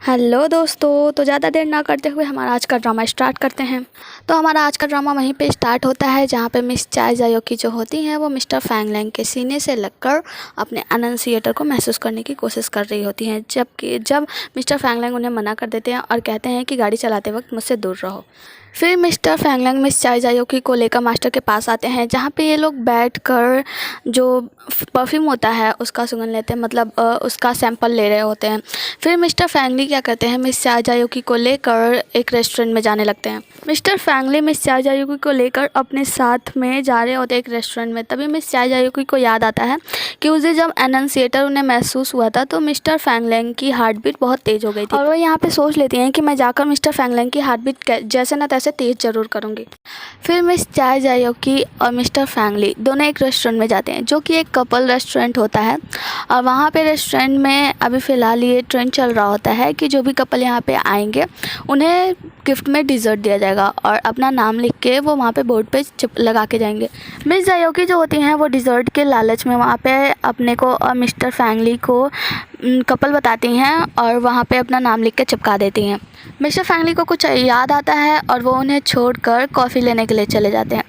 Hello दोस्तों, तो ज़्यादा देर ना करते हुए हमारा आज का ड्रामा स्टार्ट करते हैं। तो हमारा आज का ड्रामा वहीं पे स्टार्ट होता है जहाँ पे मिस चाय जायोकी जो होती हैं वो मिस्टर फैंग लैंग के सीने से लगकर अपने अनंसिएटर को महसूस करने की कोशिश कर रही होती हैं, जब मिस्टर फैंग लैंग उन्हें मना कर देते हैं और कहते हैं कि गाड़ी चलाते वक्त मुझसे दूर रहो। फिर मिस्टर फैंग लैंग मिस चाय जायोकी को लेकर मास्टर के पास आते हैं जहाँ पे ये लोग बैठकर जो परफ्यूम होता है उसका सुगंध लेते हैं, मतलब उसका सैंपल ले रहे होते हैं। फिर मिस्टर फैंगली क्या करते हैं, मिस चाय जायोकी को लेकर एक रेस्टोरेंट में जाने लगते हैं। मिस्टर फैंगली मिस चाय जायोकी को लेकर अपने साथ में जा रहे होते हैं एक रेस्टोरेंट में। तभी मिस चाय जायोकी को याद आता है कि उसे जब एनंसिएटर उन्हें महसूस हुआ था तो मिस्टर फैंग लैंग की हार्ट बीट बहुत तेज़ हो गई थी और वो यहाँ पे सोच लेती हैं कि मैं जाकर मिस्टर फैंग लैंग की हार्ट बीट जैसे ना तैसे तेज़ ज़रूर करूँगी। फिर मिस चाय जायोकी और मिस्टर फैंगली दोनों एक रेस्टोरेंट में जाते हैं जो कि एक कपल रेस्टोरेंट होता है। और वहाँ पे रेस्टोरेंट में अभी फ़िलहाल ये ट्रेंड चल रहा होता है कि जो भी कपल यहाँ पे आएंगे उन्हें गिफ्ट में डिज़र्ट दिया जाएगा और अपना नाम लिख के वो वहाँ पे बोर्ड पे लगा के जाएंगे। मिस जायोकी जो होती हैं वो डिज़र्ट के लालच में वहाँ पे अपने को और मिस्टर फैंगली को कपल बताती हैं और वहाँ पे अपना नाम लिख के चिपका देती हैं। मिस्टर फैंगली को कुछ याद आता है और वो उन्हें छोड़कर कॉफ़ी लेने के लिए चले जाते हैं।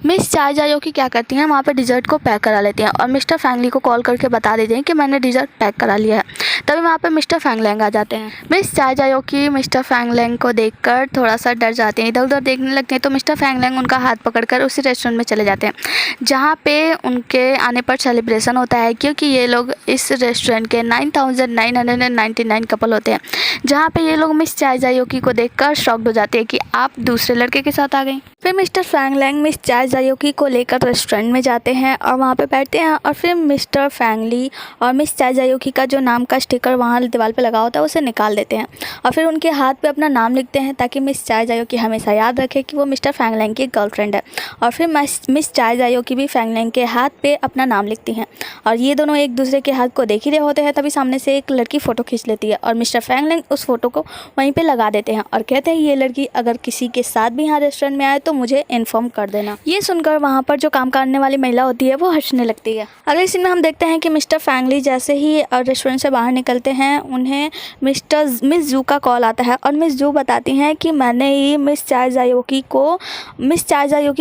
मिस चाय जायोकी क्या करती हैं, वहाँ पे डिज़र्ट को पैक करा लेती हैं और मिस्टर फैंगली को कॉल करके बता देती हैं कि मैंने डिज़र्ट पैक करा लिया है। तभी वहाँ पे मिस्टर फैंग लैंग आ जाते हैं। मिस चाय जायोकी मिस्टर फैंग लैंग को देखकर थोड़ा सा डर जाते हैं, इधर उधर देखने लगते हैं। तो मिस्टर फैंग लैंग उनका हाथ पकड़कर उसी रेस्टोरेंट में चले जाते हैं जहाँ पे उनके आने पर सेलिब्रेशन होता है, क्योंकि ये लोग इस रेस्टोरेंट के 9999 कपल होते हैं। जहाँ पे ये लोग मिस चाय जायोकी को देखकर शॉक्ड हो जाते हैं कि आप दूसरे लड़के के साथ आ गई। फिर मिस्टर फैंग लैंग मिस चाय जायोकी को लेकर रेस्टोरेंट में जाते हैं और वहाँ पे बैठते हैं और फिर मिस्टर फैंगली और मिस चाय जायोकी का जो नाम का स्टिकर वहाँ दीवार पे लगा होता है उसे निकाल देते हैं और फिर उनके हाथ पे अपना नाम लिखते हैं ताकि मिस चाय जायोकी हमेशा याद रखे कि वो मिस्टर फैंग लैंग की गर्लफ्रेंड है। और फिर मिस चाय जायोकी भी फैंग लैंग के हाथ पे अपना नाम लिखती हैं और ये दोनों एक दूसरे के हाथ को देख ही रहे होते हैं। तभी सामने से एक लड़की फ़ोटो खींच लेती है और मिस्टर फैंग लैंग उस फोटो को वहीं पर लगा देते हैं और कहते हैं ये लड़की अगर किसी के साथ भी यहाँ रेस्टोरेंट में आए तो मुझे इन्फॉर्म कर देना। ये सुनकर वहाँ पर जो काम करने वाली महिला होती है वो हंसने लगती है। अगले सीन में हम देखते हैं कि मिस्टर फैंगली जैसे ही रेस्टोरेंट से बाहर निकलते हैं उन्हें मिस जू का कॉल आता है और मिस जू बताती हैं कि मैंने ही मिस चाय जायोकी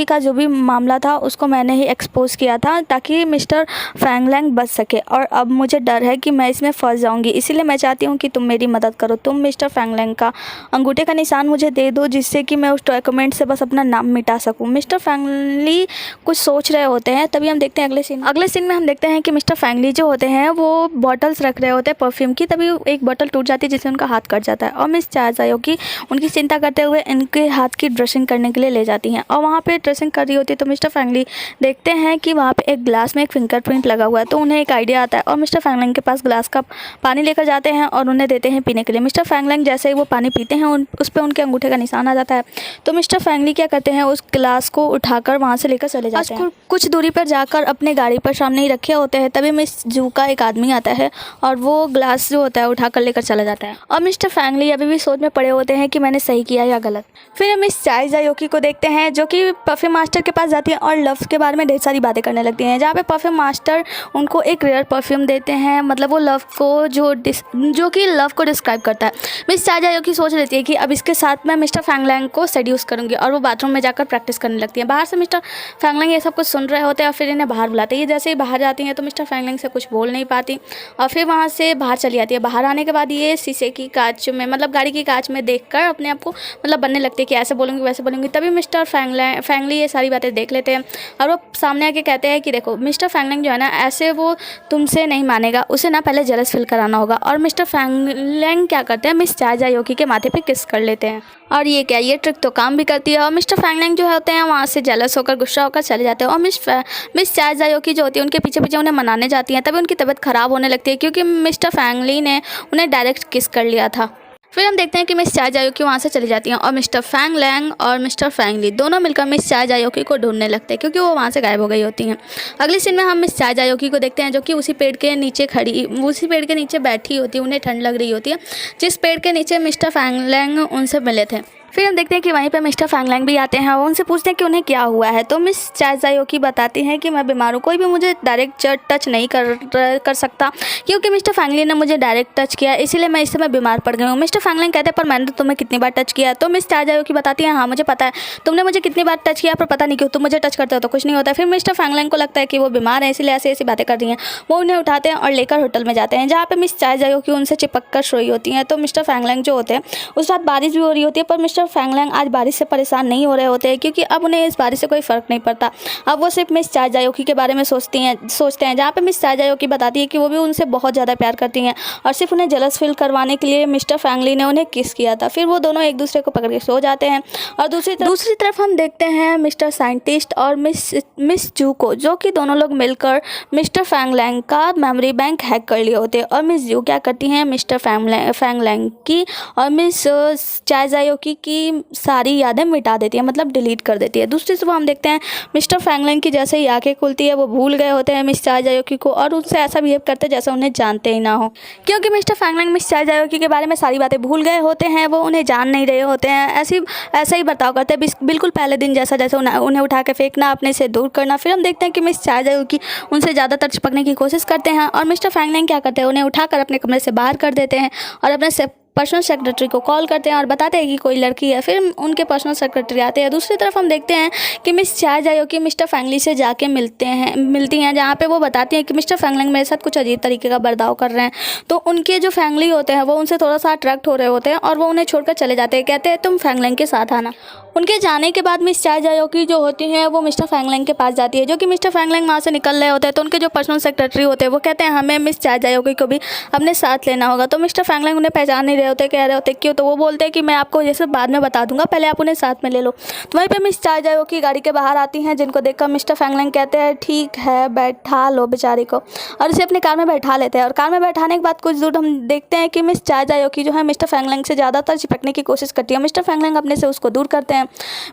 का जो भी मामला था उसको मैंने ही एक्सपोज किया था ताकि मिस्टर फैंग लैंग बच सके और अब मुझे डर है कि मैं इसमें फंस जाऊंगी, इसीलिए मैं चाहती हूँ कि तुम मेरी मदद करो। तुम मिस्टर फैंग लैंग का अंगूठे का निशान मुझे दे दो जिससे कि मैं उस डॉक्यूमेंट से बस अपना नाम मिटा सकूँ। मिस्टर फैंगली कुछ सोच रहे होते हैं। तभी हम देखते हैं अगले सीन में हम देखते हैं कि मिस्टर फैंगली जो होते हैं वो बॉटल्स रख रहे होते हैं परफ्यूम की। तभी एक बॉटल टूट जाती है जिससे उनका हाथ कट जाता है और मिस चाय जायोकी उनकी चिंता करते हुए इनके हाथ की ड्रेसिंग करने के लिए ले जाती हैं और वहाँ पे ड्रेसिंग कर रही होती है तो मिस्टर फैंगली देखते हैं कि वहाँ पे एक ग्लास में एक फिंगरप्रिंट लगा हुआ है। तो उन्हें एक आइडिया आता है और मिस्टर फैंग लैंग के पास ग्लास का पानी लेकर जाते हैं और उन्हें देते हैं पीने के लिए। मिस्टर फैंग लैंग जैसे ही वो पानी पीते हैं उस पर उनके अंगूठे का निशान आ जाता है। तो मिस्टर फैंगली क्या करते हैं, उस ग्लास को उठाकर वहाँ से लेकर चले जाते हैं। कुछ दूरी पर जाकर अपने गाड़ी पर सामने ही रखे होते हैं। तभी मिस जू का एक आदमी आता है और वो ग्लास जो होता है उठाकर लेकर चला जाता है और मिस्टर फैंगली अभी भी सोच में पड़े होते हैं कि मैंने सही किया या गलत। फिर मिस चाय जायोकी को देखते हैं जो कि परफ्यूम मास्टर के पास जाती है और लव के बारे में ढेर सारी बातें करने लगती हैं, जहाँ पे परफ्यूम मास्टर उनको एक रेयर परफ्यूम देते हैं, मतलब वो लव को जो कि लव को डिस्क्राइब करता है। मिस चाय जायोकी सोच लेती है कि अब इसके साथ मैं मिस्टर फैंग लैंग को सेड्यूस करूँगी और वो बाथरूम में जाकर प्रैक्टिस करने लगती है। बाहर से मिस्टर फैंग लैंग ये सब कुछ सुन रहे होते हैं और फिर इन्हें बाहर बुलाते हैं। ये जैसे ही बाहर जाती हैं तो मिस्टर फैंग लैंग से कुछ बोल नहीं पाती और फिर वहाँ से बाहर चली जाती है। बाहर आने के बाद ये शीशे की कांच में, मतलब गाड़ी की कांच में देखकर अपने आप को मतलब बनने लगती है कि ऐसे बोलूँगी वैसे बोलूँगी। तभी मिस्टर फैंगली ये सारी बातें देख लेते हैं और वो सामने आके कहते हैं कि देखो मिस्टर फैंग लैंग जो है ना ऐसे वो तुमसे नहीं मानेगा, उसे ना पहले जेलस फील कराना होगा। और मिस्टर फैंग लैंग क्या करते हैं, मिस चाय जायोकी के माथे पे किस कर लेते हैं और ये क्या, ये ट्रिक तो काम भी करती है। और मिस्टर फैंग लैंग जो होते हैं वहाँ से जेलस होकर गुस्सा होकर चले जाते हैं और मिस चाय जायोकी जो होती है उनके पीछे पीछे उन्हें मनाने जाती हैं। तभी उनकी तबीयत ख़राब होने लगती है क्योंकि मिस्टर फैंगली ने उन्हें डायरेक्ट किस कर लिया था। फिर हम देखते हैं कि मिस चाय जायोकी वहाँ से चली जाती हैं और मिस्टर फैंग लैंग और मिस्टर फैंगली दोनों मिलकर मिस चाय जायोकी को ढूंढने लगते हैं क्योंकि वो वहाँ से गायब हो गई होती हैं। अगले सीन में हम मिस चाय जायोकी को देखते हैं जो कि उसी पेड़ के नीचे बैठी होती है। उन्हें ठंड लग रही होती है जिस पेड़ के नीचे मिस्टर फैंग लैंग उनसे मिले थे। फिर हम देखते हैं कि वहीं पे मिस्टर फैंगलैंग भी आते हैं और उनसे पूछते हैं कि उन्हें क्या हुआ है। तो मिस चाय जायोकी बताती हैं कि मैं बीमार हूँ, कोई भी मुझे डायरेक्ट टच नहीं कर सकता क्योंकि मिस्टर फैंगली ने मुझे डायरेक्ट टच किया, इसीलिए मैं इस समय बीमार पड़ गई हूँ। मिस्टर फैंगलैंग कहते हैं पर मैंने तुम्हें कितनी बार टच किया है। तो मिस चाय जायोकी बताती है हाँ मुझे पता है तुमने मुझे कितनी बार टच किया, पर पता नहीं क्यों तुम मुझे टच करते हो तो कुछ नहीं होता। फिर मिस्टर फैंगलैंग को लगता है कि वो बीमार है इसलिए ऐसी ऐसी बातें कर रही हैं। वो उन्हें उठाते हैं और लेकर होटल में जाते हैं जहाँ पे मिस चाय जायोकी उनसे चिपक कर सोई होती हैं। तो मिस्टर फैंगलैंग जो होते हैं उस रात बारिश भी हो रही होती है, पर मिस्टर फैंगलैंग आज बारिश से परेशान नहीं हो रहे होते हैं क्योंकि अब उन्हें इस बारिश से कोई फ़र्क नहीं पड़ता। अब वो सिर्फ मिस चाय जायोकी के बारे में सोचते हैं जहाँ पे मिस चाय जायोकी बताती है कि वो भी उनसे बहुत ज़्यादा प्यार करती हैं और सिर्फ उन्हें जलस फील करवाने के लिए मिस्टर फैंगली ने उन्हें किस किया था। फिर वो दोनों एक दूसरे को पकड़ के सो जाते हैं। और दूसरी तरफ हम देखते हैं मिस्टर साइंटिस्ट और मिस जू को, जो कि दोनों लोग मिलकर मिस्टर फैंगलैंग का मेमोरी बैंक हैक कर लिए होते हैं। और मिस जू क्या करती हैं मिस्टर फैंगलैंग की और मिस चाय जायोकी की सारी यादें मिटा देती है, मतलब डिलीट कर देती है। दूसरी सुबह हम देखते हैं मिस्टर फैंगलैंग की जैसे ही आंखें खुलती है वो भूल गए होते हैं मिस चाय जायोकी को और उनसे ऐसा बिहेव करते हैं जैसे उन्हें जानते ही ना हो, क्योंकि मिस्टर फैंगलैंग मिस चाय जायोकी के बारे में सारी बातें भूल गए होते हैं। वो उन्हें जान नहीं रहे होते हैं, ऐसा ही बर्ताव करते हैं बिल्कुल पहले दिन जैसा, जैसे उन्हें उठा के फेंकना, अपने से दूर करना। फिर हम देखते हैं कि मिस चाय जायोकी उनसे ज़्यादातर चिपकने की कोशिश करते हैं और मिस्टर फैंगलैंग क्या करते हैं उन्हें उठाकर अपने कमरे से बाहर कर देते हैं और अपने पर्सनल सेक्रेटरी को कॉल करते हैं और बताते हैं कि कोई लड़की है। फिर उनके पर्सनल सेक्रेटरी आते हैं। दूसरी तरफ हम देखते हैं कि मिस चाय जायोकी मिस्टर फैंगली से जाके मिलती हैं जहाँ पे वो बताती हैं कि मिस्टर फैंगलैंग मेरे साथ कुछ अजीब तरीके का बर्ताव कर रहे हैं। तो उनके जो फैंगली होते हैं वो उनसे थोड़ा सा अट्रैक्ट हो रहे होते हैं और वो उन्हें छोड़कर चले जाते हैं, कहते हैं तुम फैंगलैंग के साथ आना। उनके जाने के बाद मिस चाय जायोकी जो होती हैं वो मिस्टर फैंगलैंग के पास जाती है, जो कि मिस्टर फैंगलैंग वहाँ से निकल रहे होते हैं। तो उनके जो पर्सनल सेक्रेटरी होते हैं वो कहते हैं हमें मिस चाय जायोकी को भी अपने साथ लेना होगा। तो मिस्टर फैंगलैंग उन्हें पहचान नहीं रहे होते, कह रहे होते क्यों, तो वो बोलते हैं कि मैं आपको ये सब बाद में बता दूंगा, पहले आप उन्हें साथ में ले लो। तो वहीं पर मिस चाय जायोकी गाड़ी के बाहर आती हैं, जिनको देखकर मिस्टर फैंगलैंग कहते हैं ठीक है बैठा लो बेचारी को, और उसे अपनी कार में बैठा लेते हैं। और कार में बैठाने के बाद कुछ दूर हम देखते हैं कि मिस चाय जायोकी जो है मिस्टर फैंगलैंग से ज़्यादातर चिपकने की कोशिश करती है। मिस्टर फैंगलैंग अपने से उसको दूर करते हैं।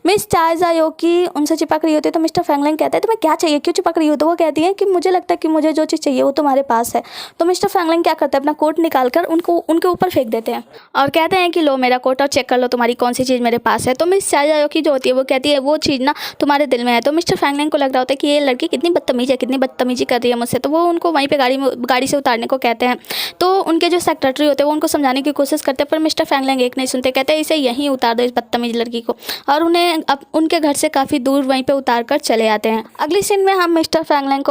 मिस चाय जायोकी उनसे चिपक रही होती है तो मिस्टर फैंगलैंग कहते हैं तुम्हें क्या चाहिए, क्यों चिपक रही हो। तो वो कहती है कि मुझे लगता है कि मुझे जो चीज़ चाहिए वो तुम्हारे पास है। तो मिस्टर फैंगलैंग क्या करते हैं अपना कोट निकालकर उनके ऊपर फेंक देते हैं और कहते हैं कि लो मेरा कोट और चेक कर लो तुम्हारी कौन सी चीज़ मेरे पास है। तो मिस चाय जायोकी जो होती है वो कहती है वो चीज़ ना तुम्हारे दिल में है। तो मिस्टर फैंगलैंग को लग रहा होता है कि ये लड़की कितनी बदतमीजी कर रही है मुझसे। तो वो उनको वहीं पर गाड़ी से उतारने को कहते हैं। तो उनके जो सेक्रेटरी होते हैं वो उनको समझाने की कोशिश करते हैं, पर मिस्टर फैंगलैंग एक नहीं सुनते, कहते हैं इसे यहीं उतार दो इस बदतमीज लड़की को, और उन्हें उनके घर से काफ़ी दूर वहीं पे उतार कर चले आते हैं। अगली सीन में हम मिस्टर फैंगलैंग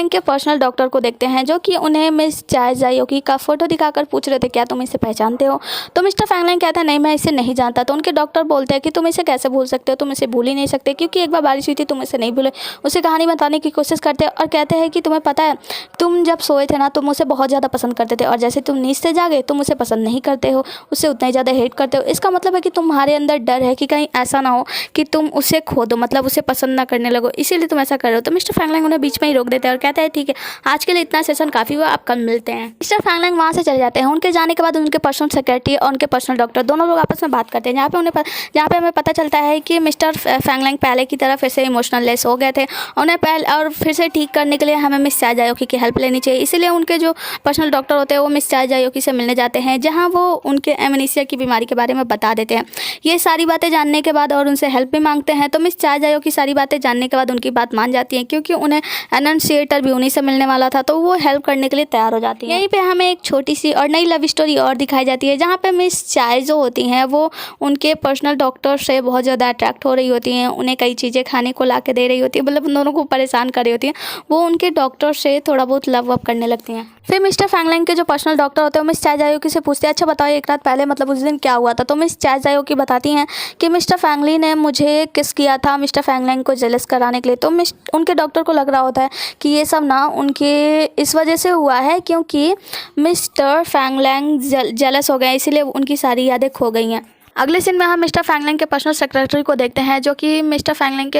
के पर्सनल डॉक्टर को देखते हैं, जो कि उन्हें मिस चाय जायोकी का फोटो दिखाकर पूछ रहे थे क्या तुम इसे पहचानते हो। तो मिस्टर फैंगलैंग कहता है नहीं मैं इसे नहीं जानता। तो उनके डॉक्टर बोलते हैं कि तुम इसे कैसे भूल सकते हो, तुम इसे भूल ही नहीं सकते क्योंकि एक बार बारिश हुई थी तुम इसे नहीं भूले। उसे कहानी बताने की कोशिश करते हैं और कहते हैं कि तुम्हें पता है तुम जब सोए थे ना तुम उसे बहुत ज़्यादा पसंद करते थे, और जैसे तुम नींद से जागे तुम उसे पसंद नहीं करते हो, उससे उतना ही ज़्यादा हेट करते हो। इसका मतलब है कि तुम्हारे अंदर डर है कि कहीं ऐसा ना हो कि तुम उसे खो दो, मतलब उसे पसंद ना करने लगो, इसीलिए तुम ऐसा कर रहे हो। तो मिस्टर फैंगलैंग उन्हें बीच में ही रोक देते हैं और कहते हैं ठीक है आज के लिए इतना सेशन काफ़ी हुआ, आप कल मिलते हैं। मिस्टर फैंगलैंग वहाँ से चले जाते हैं। उनके जाने के बाद उनके पर्सनल सेक्रेटरी और उनके पर्सनल डॉक्टर दोनों लोग आपस में बात करते हैं, जहाँ पे हमें पता चलता है कि मिस्टर फैंगलैंग पहले की तरह फिर से इमोशनल लेस हो गए थे। उन्हें और फिर से ठीक करने के लिए हमें मिस चाय जायोकी की हेल्प लेनी चाहिए, इसीलिए उनके जो पर्सनल डॉक्टर होते हैं वो मिस चाय जायोकी से मिलने जाते हैं, जहाँ वो उनके एमनीसिया की बीमारी के बारे में बता देते हैं। ये सारी बातें जानने के बाद और उनसे हेल्प भी मांगते हैं। तो मिस चाय जायोकी सारी बातें जानने के बाद उनकी बात मान जाती हैं, क्योंकि उन्हें एनन्सिएटर भी उन्हीं से मिलने वाला था, तो वो हेल्प करने के लिए तैयार हो जाती है। यहीं पे हमें एक छोटी सी और नई लव स्टोरी और दिखाई जाती है, जहाँ पे मिस चाय जो होती हैं वो उनके पर्सनल डॉक्टर से बहुत ज़्यादा अट्रैक्ट हो रही होती हैं, उन्हें कई चीज़ें खाने को ला के दे रही होती है, मतलब उन दोनों को परेशान कर रही होती हैं। वो उनके डॉक्टर से थोड़ा बहुत लव वव करने लगती हैं। फिर मिस्टर फैंगलैंग के जो पर्सनल डॉक्टर होते हैं वो मिस चाय जायोकी से पूछते हैं अच्छा बताओ एक रात पहले मतलब उस दिन क्या हुआ था। तो मिस चाय जायोकी बताती हैं कि मिस्टर फैंगली ने मुझे किस किया था मिस्टर फैंगलैंग को जेलस कराने के लिए। तो उनके डॉक्टर को लग रहा होता है कि ये सब ना उनके इस वजह से हुआ है क्योंकि मिस्टर फैंगलैंग जेलस हो गए, इसीलिए उनकी सारी यादें खो गई हैं। अगले सीन में हम मिस्टर फैंगलैंग के पर्सनल सेक्रेटरी को देखते हैं, जो कि मिस्टर फैंगलैंग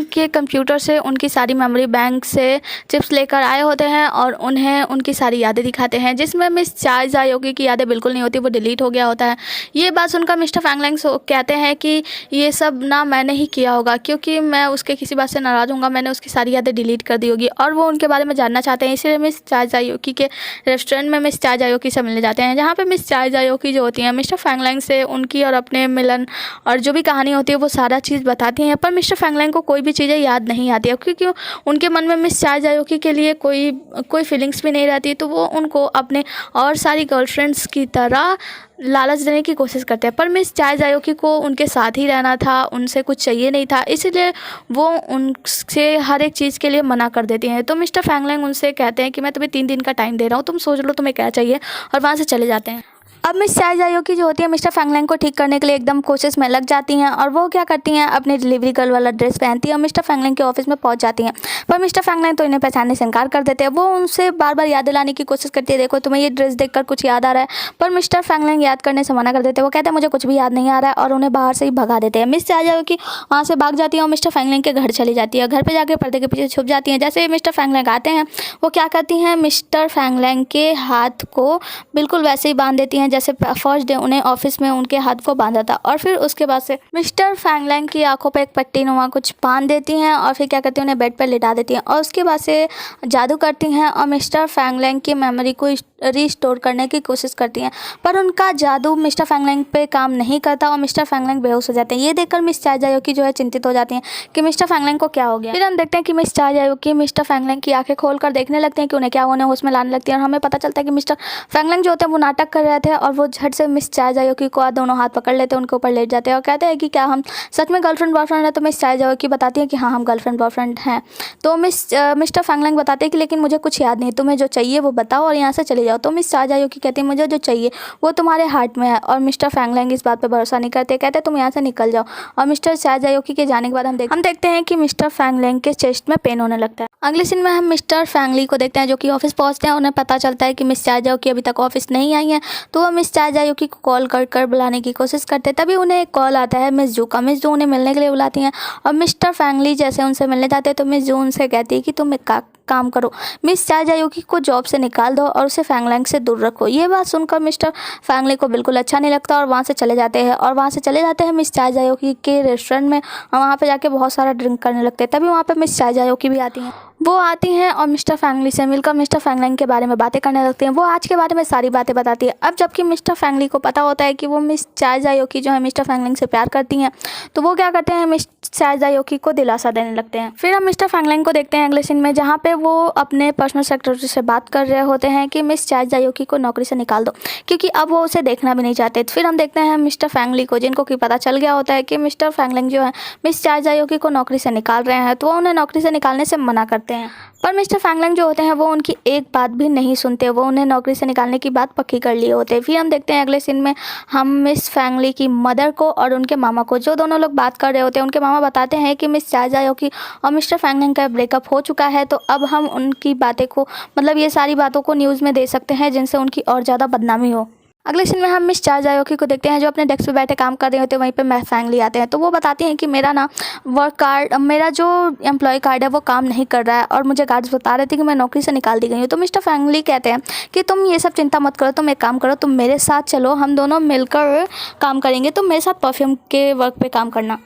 के कंप्यूटर से उनकी सारी मेमोरी बैंक से चिप्स लेकर आए होते हैं और उन्हें उनकी सारी यादें दिखाते हैं, जिसमें मिस चाय जायोकी की यादें बिल्कुल नहीं होती, वो डिलीट हो गया होता है। ये बात सुनकर मिस्टर फैंगलैंग कहते हैं कि ये सब ना मैंने ही किया होगा, क्योंकि मैं उसके किसी बात से नाराज़ हूँगा, मैंने उसकी सारी यादें डिलीट कर दी होगी, और वो उनके बारे में जानना चाहते हैं। इसलिए मिस चाय जायोकी के रेस्टोरेंट में मिस चाय जायोकी से मिलने जाते हैं, जहाँ पर मिस चाय जायोकी जो होती हैं मिस्टर फैंगलैंग से उनकी और अपने मिलन और जो भी कहानी होती है वो सारा चीज़ बताती हैं। पर मिस्टर फैंगलैंग को कोई भी चीज़ें याद नहीं आती है, क्योंकि उनके मन में मिस चाय जायोकी के लिए कोई फीलिंग्स भी नहीं रहती। तो वो उनको अपने और सारी गर्लफ्रेंड्स की तरह लालच देने की कोशिश करते हैं। पर मिस चाय जायोकी को उनके साथ ही रहना था, उनसे कुछ चाहिए नहीं था, इसीलिए वो उनसे हर एक चीज़ के लिए मना कर देती हैं। तो मिस्टर फैंगलैंग उनसे कहते हैं कि मैं तुम्हें 3 दिन का टाइम दे रहा हूँ, तुम सोच लो तुम्हें क्या चाहिए, और वहाँ से चले जाते हैं। अब मिस चाय जायोकी जो होती है मिस्टर फैंगलैंग को ठीक करने के लिए एकदम कोशिश में लग जाती हैं, और वो क्या करती हैं, अपनी डिलीवरी गर्ल वाला ड्रेस पहनती है और मिस्टर फैंगलैंग के ऑफिस में पहुंच जाती हैं। पर मिस्टर फैंगलैंग तो इन्हें पहचानने से इनकार कर देते हैं। वो उनसे बार बार याद दिलाने की कोशिश करती है, देखो तुम्हें ये ड्रेस देखकर कुछ याद आ रहा है। पर मिस्टर फैंगलैंग याद करने से मना कर देते हैं। वो कहते हैं मुझे कुछ भी याद नहीं आ रहा है, और उन्हें बाहर से ही भगा देते हैं। मिस चाय जायोकी वहाँ से भाग जाती है और मिस्टर फैंगलैंग के घर चली जाती है। घर पर जाकर पर्दे के पीछे छुप जाती हैं। जैसे मिस्टर फैंगलैंग आते हैं, वो क्या करती हैं, मिस्टर फैंगलैंग के हाथ को बिल्कुल वैसे ही बांध देती हैं जैसे फर्स्ट डे उन्हें ऑफिस में उनके हाथ को बांधा था। और फिर उसके बाद से मिस्टर फैंगलैंग की आंखों पर एक पट्टी नुमा कुछ बांध देती हैं, और फिर क्या करती हैं, उन्हें बेड पर लिटा देती हैं, और उसके बाद से जादू करती हैं और मिस्टर फैंगलैंग की मेमोरी को रीस्टोर करने की कोशिश करती हैं। पर उनका जादू मिस्टर फैंगलैंग पे काम नहीं करता और मिस्टर फैंगलैंग बेहोश हो जाते हैं। ये देखकर मिस चाय जायोकी जो है चिंतित हो जाती हैं कि मिस्टर फैंगलैंग को क्या हो गया। फिर हम देखते हैं कि मिस चाय जायोकी मिस्टर फैंगलैंग की आंखें खोलकर देखने लगते हैं कि उन्हें क्या होने उसमें लाने लगती है, और हमें पता चलता है कि मिस्टर फैंगलैंग जो होते हैं वो नाटक कर रहे थे, और वो झट से मिस चाय जायोकी को दोनों हाथ पकड़ लेते हैं, उनके ऊपर लेट जाते हैं और कहते हैं कि क्या हम सच में गर्लफ्रेंड बॉयफ्रेंड है। तो मिस चाय जायोकी बताती है कि हाँ हम गर्लफ्रेंड बॉयफ्रेंड हैं। तो मिस्टर फैंगलैंग बताते हैं कि लेकिन मुझे कुछ याद नहीं, तुम्हें जो चाहिए वो बताओ और यहाँ से चले जाओ। तो मिस चाय जायोकी कहती है मुझे जो चाहिए वो तुम्हारे हार्ट में है, और मिस्टर फैंगलैंग इस बात पर भरोसा नहीं करते, कहते तुम यहाँ से निकल जाओ। और मिस्टर चाय जायोकी के जाने के बाद हम देखते हैं कि मिस्टर फैंगलैंग के चेस्ट में पेन होने लगता है। अगले सीन में हम मिस्टर फैंगली को देखते हैं जो कि ऑफिस पहुंचते हैं। उन्हें पता चलता है कि मिस चाय जायोकी अभी तक ऑफिस नहीं आई है, तो वो मिस चाय जायोकी को कॉल कर बुलाने की कोशिश करते हैं। तभी उन्हें एक कॉल आता है मिस जू का। मिस जू उन्हें मिलने के लिए बुलाती हैं, और मिस्टर फैंगली जैसे उनसे मिलने जाते हैं तो मिस जू उनसे कहती है कि तुम एक काम करो, मिस चाय जायोकी को जॉब से निकाल दो और उसे फैंगलैंग से दूर रखो। ये बात सुनकर मिस्टर फैंगली को बिल्कुल अच्छा नहीं लगता और वहाँ से चले जाते हैं मिस चाय जायोकी के रेस्टोरेंट में, और वहाँ पे जाके बहुत सारा ड्रिंक करने लगते हैं। तभी वहाँ पे मिस चाय जायोकी भी आती हैं। वो आती हैं और मिस्टर फैंगली से मिलकर मिस्टर फैंगलैंग के बारे में बातें करने लगती हैं। वो आज के बारे में सारी बातें बताती है। अब जबकि मिस्टर फैंगली को पता होता है कि वो मिस चाय जायोकी जो है मिस्टर फैंगलैंग से प्यार करती हैं, तो वो क्या करते हैं, मिस चाय जायोकी को दिलासा देने लगते हैं। फिर हम मिस्टर फैंगलैंग को देखते हैं अगले सीन में, जहाँ पे वो अपने पर्सनल सेक्रेटरी से बात कर रहे होते हैं कि मिस चाय जायोकी को नौकरी से निकाल दो, क्योंकि अब वो उसे देखना भी नहीं चाहते। फिर हम देखते हैं मिस्टर फैंगली को, जिनको कि पता चल गया होता है कि मिस्टर फैंगलैंग जो है मिस चाय जायोकी को नौकरी से निकाल रहे हैं, तो वो उन्हें नौकरी से निकालने से मना करते हैं। पर मिस्टर फैंगलैंग जो होते हैं वो उनकी एक बात भी नहीं सुनते, वो उन्हें नौकरी से निकालने की बात पक्की कर लिए होते हैं। फिर हम देखते हैं अगले सीन में हम मिस फैंगली की मदर को और उनके मामा को, जो दोनों लोग बात कर रहे होते हैं। उनके मामा बताते हैं कि मिस चाय जायोकी और मिस्टर फैंगलैंग का ब्रेकअप हो चुका है, तो अब हम उनकी बातें को ये सारी बातों को न्यूज़ में दे सकते हैं जिनसे उनकी और ज़्यादा बदनामी हो। अगले सीन में हम मिस चाय जायोकी को देखते हैं जो अपने डेस्क पे बैठे काम कर रहे होते हैं। वहीं पे मिस फैंगली आते हैं, तो वो बताती हैं कि मेरा जो एम्प्लॉय कार्ड है वो काम नहीं कर रहा है, और मुझे गार्ड्स बता रहे थे कि मैं नौकरी से निकाल दी गई हूँ। तो मिस्टर फैंगली कहते हैं कि तुम ये सब चिंता मत करो, तुम एक काम करो, तुम मेरे साथ चलो, हम दोनों मिलकर काम करेंगे, तुम मेरे साथ परफ्यूम के वर्क पे काम करना।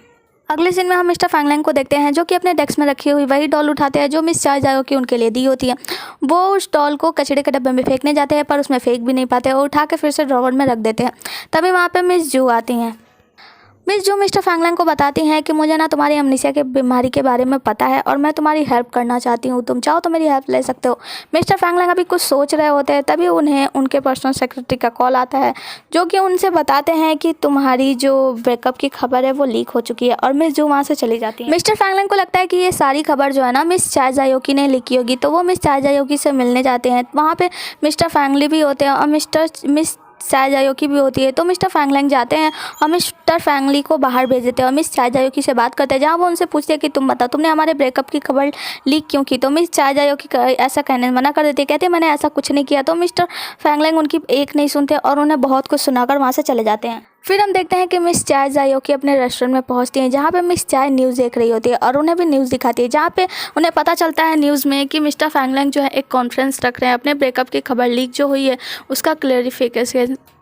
अगले सीन में हम मिस्टर फैंगलैंग को देखते हैं जो कि अपने डेस्क में रखी हुई वही डॉल उठाते हैं जो मिस चाय जायोकी उनके लिए दी होती है। वो उस डॉल को कचरे के डब्बे में फेंकने जाते हैं, पर उसमें फेंक भी नहीं पाते और उठा के फिर से ड्रॉवर में रख देते हैं। तभी वहाँ पे मिस जू आती हैं। मिस जो मिस्टर फैंगलैंग को बताती हैं कि मुझे ना तुम्हारी अमनीसिया के बीमारी के बारे में पता है और मैं तुम्हारी हेल्प करना चाहती हूँ, तुम चाहो तो मेरी हेल्प ले सकते हो। मिस्टर फैंगलैंग अभी कुछ सोच रहे होते हैं, तभी उन्हें उनके पर्सनल सेक्रेटरी का कॉल आता है जो कि उनसे बताते हैं कि तुम्हारी जो ब्रेकअप की खबर है वो लीक हो चुकी है, और मिस जो वहाँ से चली जाती है। मिस्टर फैंगलैंग को लगता है कि ये सारी खबर जो है ना मिस चाय जायोकी ने लिखी होगी, तो वो मिस चाय जायोकी से मिलने जाते हैं। वहाँ पे मिस्टर फैंगली भी होते हैं और मिस चाय जायोकी भी होती है। तो मिस्टर फैंगलैंग जाते हैं और मिस्टर फैंगली को बाहर भेज देते हैं और मिस चाय जायोकी से बात करते हैं, जहाँ वो उनसे पूछते हैं कि तुम बताओ तुमने हमारे ब्रेकअप की खबर लीक क्यों की। तो मिस चाय जायोकी ऐसा कहने मना कर देते, कहते मैंने ऐसा कुछ नहीं किया। तो मिस्टर फैंगलैंग उनकी एक नहीं सुनते और उन्हें बहुत कुछ सुनाकर वहाँ से चले जाते हैं। फिर हम देखते हैं कि मिस चाय जायोकी अपने रेस्टोरेंट में पहुंचती हैं, जहाँ पे मिस चाय न्यूज़ देख रही होती है और उन्हें भी न्यूज़ दिखाती है, जहाँ पे उन्हें पता चलता है न्यूज़ में कि मिस्टर फैंगलैंग जो है एक कॉन्फ्रेंस रख रहे हैं अपने ब्रेकअप की खबर लीक जो हुई है उसका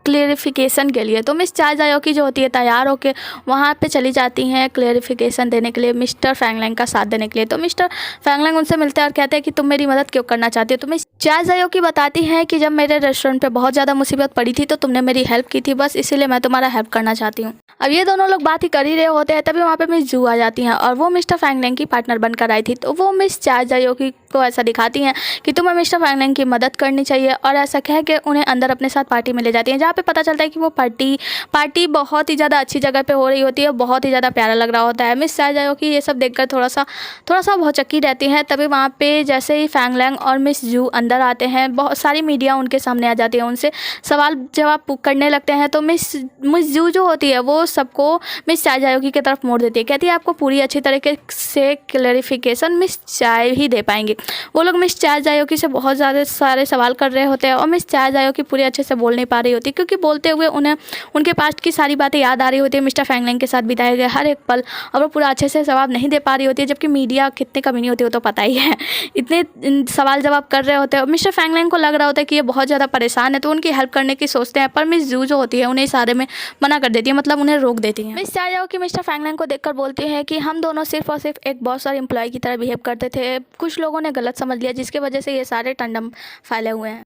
क्लेरिफिकेशन के लिए। तो मिस चाय जायोकी जो होती है तैयार होकर वहाँ पे चली जाती हैं क्लेरिफिकेशन देने के लिए, मिस्टर फैंगलैंग का साथ देने के लिए। तो मिस्टर फैंगलैंग उनसे मिलते हैं और कहते हैं कि तुम मेरी मदद क्यों करना चाहती हो। तो मिस चाय जायोकी बताती हैं कि जब मेरे रेस्टोरेंट पे बहुत ज़्यादा मुसीबत पड़ी थी तो तुमने मेरी हेल्प की थी, बस इसीलिए मैं तुम्हारा हेल्प करना चाहती हूँ। अब ये दोनों लोग बात ही कर ही रहे होते हैं, तभी वहाँ पे मिस जू आ जाती हैं और वो मिस्टर फैंगलैंग की पार्टनर बनकर आई थी। तो वो मिस चाय जायोकी को ऐसा दिखाती हैं कि तुम्हें मिस्टर फैंगलैंग की मदद करनी चाहिए, और ऐसा कह के उन्हें अंदर अपने साथ पार्टी में ले जाती हैं, जहाँ पे पता चलता है कि वो पार्टी बहुत ही ज़्यादा अच्छी जगह पे हो रही होती है, बहुत ही ज़्यादा प्यारा लग रहा होता है। मिस चाय जायोकी ये सब देखकर थोड़ा सा भौचक्की रहती हैं। तभी वहाँ पे जैसे ही फैंगलैंग और मिस जू अंदर आते हैं, बहुत सारी मीडिया उनके सामने आ जाती है, उनसे सवाल जवाब करने लगते हैं। तो मिस जू जो होती है वो सबको मिस चाय जायोकी की तरफ मोड़ देती है, कहती है आपको पूरी अच्छी तरीके से क्लैरिफिकेशन मिस चाय ही दे पाएंगी। वो लोग मिस चाय जायोकी से बहुत ज़्यादा सारे सवाल कर रहे होते हैं और मिस चाय जायोकी पूरी अच्छे से बोल नहीं पा रही होती, क्योंकि बोलते हुए उन्हें उनके पास्ट की सारी बातें याद आ रही होती है, मिस्टर फैंगलैंग के साथ बिताए गए हर एक पल, और वो पूरा अच्छे से जवाब नहीं दे पा रही होती है। जबकि मीडिया कितने कमी नहीं होती वो तो पता ही है, इतने सवाल जवाब कर रहे होते हैं। मिस्टर फैंगलैंग को लग रहा होता है कि ये बहुत ज़्यादा परेशान है, तो उनकी हेल्प करने की सोचते हैं, पर मिस जू जो होती है उन्हें इशारे में मना कर देती है, मतलब उन्हें रोक देती है। मिस चाय जायोकी मिस्टर फैंगलैंग को देखकर बोलती है कि हम दोनों सिर्फ और सिर्फ एक बॉस और एम्प्लॉय की तरह बिहेव करते थे, कुछ लोगों ने गलत समझ लिया, जिसकी वजह से ये सारे टंडम फैले हुए हैं।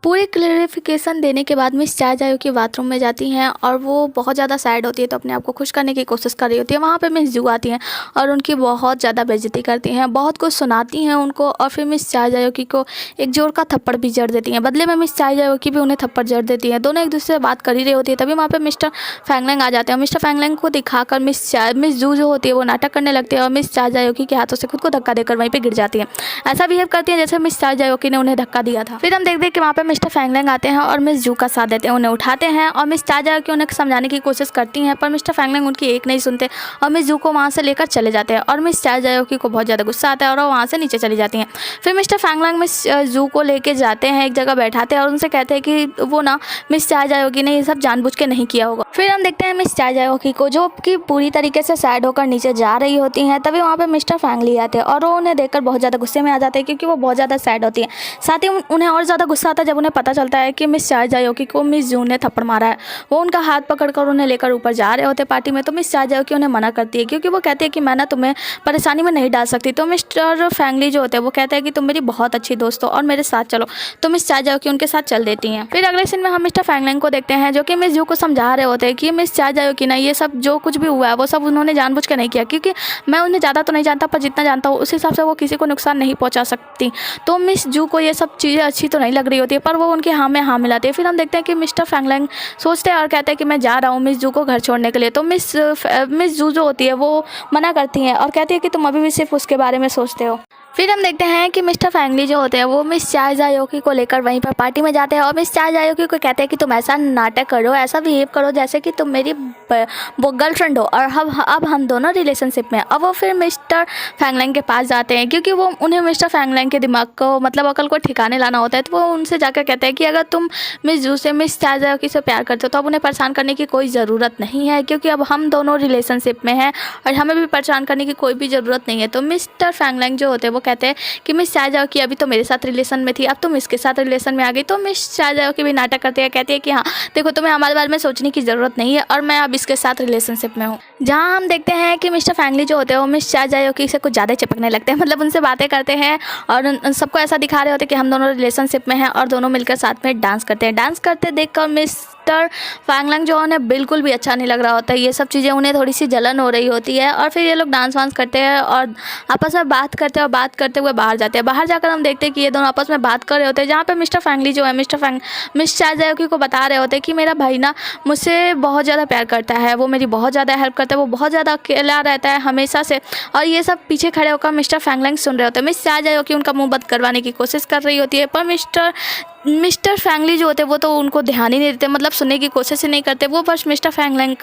पूरी क्लैरिफिकेशन देने के बाद मिस चाय जायोकी बाथरूम में जाती हैं और वो बहुत ज़्यादा सैड होती है, तो अपने आप को खुश करने की कोशिश कर रही होती है। वहाँ पे मिस जू आती हैं और उनकी बहुत ज़्यादा बेइज्जती करती हैं, बहुत कुछ सुनाती हैं उनको, और फिर मिस चाय जायोकी को एक जोर का थप्पड़ भी जड़ देती हैं। बदले में मिस चाय जायोकी भी उन्हें थप्पड़ जड़ देती हैं। दोनों एक दूसरे से बात कर ही रही होती है, तभी वहाँ पर मिस्टर फैंगलैंग आ जाते हैं। मिस्टर फैंगलैंग को दिखाकर मिस जू जो होती है वो नाटक करने लगती है और मिस चाय जायोकी के हाथों से खुद को धक्का देकर वहीं पर गिर जाती है। ऐसा बिहेव करती है जैसे मिस चाय जायोकी ने उन्हें धक्का दिया था। फिर हम देखते हैं कि वहाँ पर मिस्टर फैंगलैंग आते हैं और मिस जू का साथ देते हैं, उन्हें उठाते हैं और मिस चाय जायोकी उन्हें समझाने की कोशिश करती हैं, पर मिस्टर फैंगलैंग उनकी एक नहीं सुनते और मिस जू को वहाँ से लेकर चले जाते हैं। और मिस चाय जायोकी को बहुत ज़्यादा गुस्सा आता है और वो वहाँ से नीचे चली जाती हैं। फिर मिस्टर फैंगलैंग मिस जू को लेके जाते हैं, एक जगह बैठाते हैं और उनसे कहते हैं कि वो ना मिस चाय जायोकी ने ये सब जानबूझ के नहीं किया होगा। फिर हम देखते हैं मिस चाय जायोकी को, जो कि पूरी तरीके से सैड होकर नीचे जा रही होती हैं। तभी वहाँ पर मिस्टर फैंगली आते हैं और वो उन्हें देखकर बहुत ज़्यादा गुस्से में आ जाते हैं, क्योंकि वो बहुत ज़्यादा सैड होती है। साथ ही उन्हें और ज़्यादा गुस्सा आता है जब उन्हें पता चलता है कि मिस चाय जायोकी को मिस जू ने थप्पड़ मारा है। वो उनका हाथ पकड़कर उन्हें लेकर ऊपर जा रहे होते पार्टी में, तो मिस चाय जायोकी उन्हें मना करती है, क्योंकि वो कहती है कि मैं ना तुम्हें परेशानी में नहीं डाल सकती। तो मिस्टर फैंगली जो होते हैं वो कहते हैं कि तुम मेरी बहुत अच्छी दोस्त हो और मेरे साथ चलो, तो मिस चाय जायोकी उनके साथ चल देती हैं। फिर अगले सीन में हम मिस्टर फैंगलैंग को देखते हैं, जो कि मिस जू को समझा रहे होते हैं कि मिस चाय जायोकी ना ये सब जो कुछ भी हुआ है वो सब उन्होंने जानबूझ के नहीं किया, क्योंकि मैं उन्हें ज़्यादा तो नहीं जानता, पर जितना जानता हूँ उस हिसाब से वो किसी को नुकसान नहीं पहुँचा सकती। तो मिस जू को ये सब चीज़ें अच्छी तो नहीं लग रही होती है, पर वो उनके हाँ में हाँ मिलाती है। फिर हम देखते हैं कि मिस्टर फैंगलैंग सोचते हैं और कहते हैं कि मैं जा रहा हूँ मिस जू को घर छोड़ने के लिए। तो मिस जू जो होती है वो मना करती हैं और कहती है कि तुम अभी भी सिर्फ उसके बारे में सोचते हो। फिर हम देखते हैं कि मिस्टर फैंगली जो होते हैं वो मिस चाय जायोकी को लेकर वहीं पर पार्टी में जाते हैं और मिस चाय जायोकी को कहते हैं कि तुम ऐसा नाटक करो, ऐसा बिहेव करो जैसे कि तुम मेरी वो गर्लफ्रेंड हो और अब हम दोनों रिलेशनशिप में। अब वो फिर मिस्टर फैंगलैंग के पास जाते हैं, क्योंकि वो उन्हें मिस्टर फैंगलैंग के दिमाग को मतलब अकल को ठिकाने लाना होता है। तो वो उनसे जाकर कहते हैं कि अगर तुम मिस जू से मिस चाय जायोकी से प्यार करते हो तो अब उन्हें परेशान करने की कोई ज़रूरत नहीं है, क्योंकि अब हम दोनों रिलेशनशिप में हैं और हमें भी परेशान करने की कोई भी ज़रूरत नहीं है। तो मिस्टर फैंगलैंग जो होते हैं वो कहते हैं कि मिस चाय जायोकी अभी तो मेरे साथ रिलेशन में थी, अब तुम इसके साथ रिलेशन में आ गई। तो मिस चाय जायोकी भी नाटक करती है, कहती है कि हाँ देखो तुम्हें हमारे बारे में सोचने की ज़रूरत नहीं है और मैं अब इसके साथ रिलेशनशिप में हूँ। जहाँ हम देखते हैं कि मिस्टर फैंगली जो होते हैं वो मिस चाय जायोकी से कुछ ज़्यादा चिपकने लगते हैं, मतलब उनसे बातें करते हैं और सबको ऐसा दिखा रहे होते हैं कि हम दोनों रिलेशनशिप में हैं और दोनों मिलकर साथ में डांस करते हैं। डांस करते देखकर मिस्टर फैंगलैंग जो उन्हें बिल्कुल भी अच्छा नहीं लग रहा होता है, ये सब चीज़ें उन्हें थोड़ी सी जलन हो रही होती है। और फिर ये लोग डांस वांस करते हैं और आपस में बात करते हैं और बात करते हुए बाहर जाते हैं। बाहर जाकर हम देखते हैं कि ये दोनों आपस में बात कर रहे होते हैं, जहाँ पे मिस्टर फैंगली जो है मिस चाय जायोकी को बता रहे होते हैं कि मेरा भाई ना मुझसे बहुत ज़्यादा प्यार करता है, वो मेरी बहुत ज़्यादा हेल्प करता है, वो बहुत ज़्यादा अकेला रहता है हमेशा से। और ये सब पीछे खड़े होकर मिस्टर फैंगलैंग सुन रहे होते हैं। मिस चाय जायोकी उनका मुँह बंद करवाने की कोशिश कर रही होती है, पर मिस्टर फैंगली जो होते हैं वो तो उनको ध्यान ही नहीं देते, मतलब सुनने की कोशिश ही नहीं करते। वो बस मिस्टर फैंगलैंग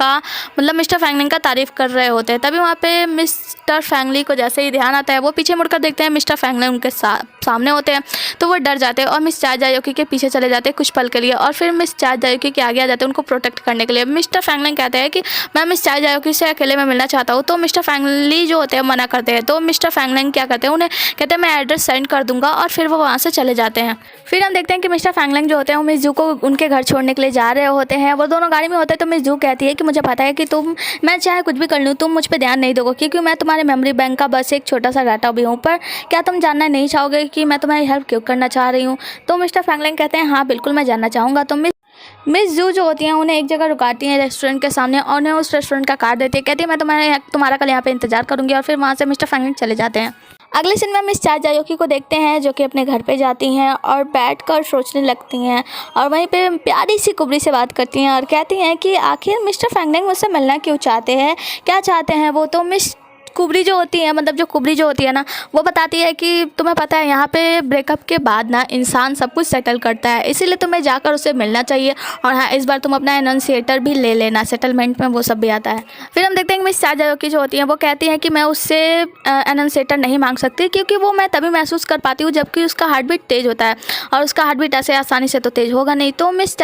का तारीफ़ कर रहे होते हैं। तभी वहाँ पे मिस्टर फैंगली को जैसे ही ध्यान आता है वो पीछे मुड़कर देखते हैं, मिस्टर फैंगलैंग उनके सामने होते हैं, तो वो डर जाते हैं और मिस चाय जायोकी के पीछे चले जाते हैं कुछ पल के लिए और फिर मिस चाय जायोकी के आगे आ जाते हैं उनको प्रोटेक्ट करने के लिए। मिस्टर फैंगलैंग कहते हैं कि मैं मिस चाय जायोकी से अकेले में मिलना चाहता हूँ, तो मिस्टर फैंगली जो होते हैं मना करते हैं। तो मिस्टर फैंगलैंग क्या करते हैं, उन्हें कहते हैं मैं एड्रेस सेंड कर दूंगा और फिर वो वहाँ से चले जाते हैं। फिर हम देखते हैं कि कि मिस्टर फैंगलैंग जो होते हैं वो मिस जू को उनके घर छोड़ने के लिए जा रहे होते हैं। वो दोनों गाड़ी में होते हैं तो मिस जू कहती है कि मुझे पता है कि मैं चाहे कुछ भी कर लूँ तुम मुझ पर ध्यान नहीं दोगे, क्योंकि मैं तुम्हारे मेमोरी बैंक का बस एक छोटा सा डाटा भी हूँ। पर क्या तुम जानना नहीं चाहोगे कि मैं तुम्हारी हेल्प क्यों करना चाह रही हूँ? तो मिस्टर फैंगलैंग कहते हैं हाँ बिल्कुल मैं जानना चाहूँगा। तो मिस जू जो होती हैं उन्हें एक जगह रुकाती हैं रेस्टोरेंट के सामने और उन्हें उस रेस्टोरेंट का कार्ड देती है। कहती है मैं तुम्हारा कल यहाँ पे इंतजार करूँगी, और फिर वहाँ से मिस्टर फैंगलैंग चले जाते हैं। अगले सीन में मिस चा जायोकी को देखते हैं जो कि अपने घर पे जाती हैं और बैठकर सोचने लगती हैं, और वहीं पे प्यारी सी कुबरी से बात करती हैं और कहती हैं कि आखिर मिस्टर फैंगलैंग मुझसे मिलना क्यों चाहते हैं, क्या चाहते हैं वो? तो मिस कुबरी जो होती है, मतलब जो कुबरी जो होती है ना, वो बताती है कि तुम्हें पता है यहाँ पे ब्रेकअप के बाद ना इंसान सब कुछ सेटल करता है, इसीलिए तुम्हें जाकर उसे मिलना चाहिए। और हाँ, इस बार तुम अपना एनोंसिएटर भी ले लेना, सेटलमेंट में वो सब भी आता है। फिर हम देखते हैं कि मिस चा जायोकी जो होती है वो कहती हैं कि मैं उससे एनोंसिएटर नहीं मांग सकती, क्योंकि वो मैं तभी महसूस कर पाती हूँ जबकि उसका हार्ट बीट तेज़ होता है, और उसका हार्ट बीट ऐसे आसानी से तो तेज़ होगा नहीं। तो मिस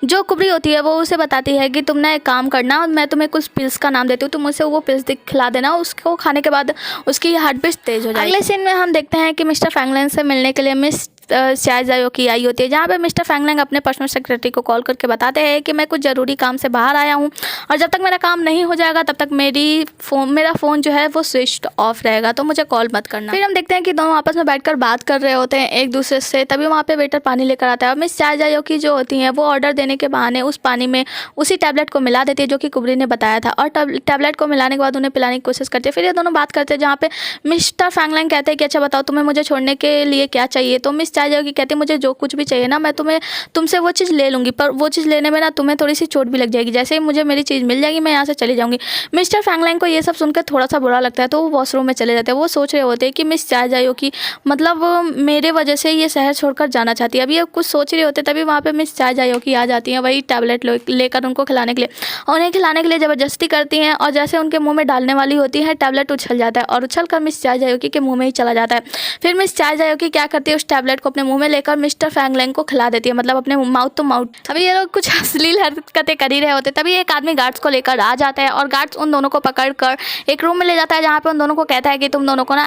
जो कुबरी होती है वो उसे बताती है कि तुम ना एक काम करना, मैं तुम्हें कुछ पिल्स का नाम देती हूँ, तुम उसे वो पिल्स खिला देना, उसको खाने के बाद उसकी हार्ट बीट तेज हो जाएगी। अगले सीन में हम देखते हैं कि मिस्टर फैंगलैंग से मिलने के लिए मिस चा जायोकी आई होती है, जहाँ पे मिस्टर फैंगलैंग अपने पर्सनल सेक्रेटरी को कॉल करके बताते हैं कि मैं कुछ ज़रूरी काम से बाहर आया हूँ, और जब तक मेरा काम नहीं हो जाएगा तब तक मेरा फ़ोन जो है वो स्विच ऑफ रहेगा, तो मुझे कॉल मत करना। फिर हम देखते हैं कि दोनों आपस में बैठकर बात कर रहे होते हैं एक दूसरे से, तभी वहाँ पे वेटर पानी लेकर आता है और मिस चा जायोकी जो होती हैं वो ऑर्डर देने के बहाने उस पानी में उसी टैबलेट को मिला देती है जो कि कुबरी ने बताया था, और टैबलेट को मिलाने के बाद उन्हें पिलाने की कोशिश करती है। फिर ये दोनों बात करते हैं जहाँ पे मिस्टर फैंगलैंग कहते हैं कि अच्छा बताओ तुम्हें मुझे छोड़ने के लिए क्या चाहिए? तो मिस चा जायोकी कहती है मुझे जो कुछ भी चाहिए ना मैं तुमसे वो चीज़ ले लूँगी, पर वो चीज़ लेने में ना तुम्हें थोड़ी सी चोट भी लग जाएगी, जैसे ही मुझे मेरी चीज़ मिल जाएगी मैं यहाँ से चली जाऊँगी। मिस्टर फैंगलैंग को ये सब सुनकर थोड़ा सा बुरा लगता है, तो वो वॉशरूम में चले जाते हैं। वो सोच रहे होते हैं कि मिस चा जायोकी मतलब मेरे वजह से ये शहर छोड़कर जाना चाहती है। अभी ये कुछ सोच रहे होते तभी वहाँ पर मिस चा जायोकी आ जाती हैं, वही टैबलेट लेकर उनको खिलाने के लिए, और उन्हें खिलाने के लिए ज़बरदस्ती करती हैं, और जैसे उनके मुँह में डालने वाली होती है टैबलेट उछल जाता है, और उछल कर मिस चा जायोकी के मुँह में ही चला जाता है। फिर मिस चा जायोकी क्या करती है, उस टैबलेट को अपने मुँह में लेकर मिस्टर फैंगलैंग को खिला देती है, मतलब अपने माउथ टू माउथ। अभी ये लोग कुछ अश्लील हरकतें कर ही रहे होते तभी एक आदमी गार्ड्स को लेकर आ जाता है, और गार्ड्स उन दोनों को पकड़कर एक रूम में ले जाता है, जहाँ पे उन दोनों को कहता है कि तुम दोनों को ना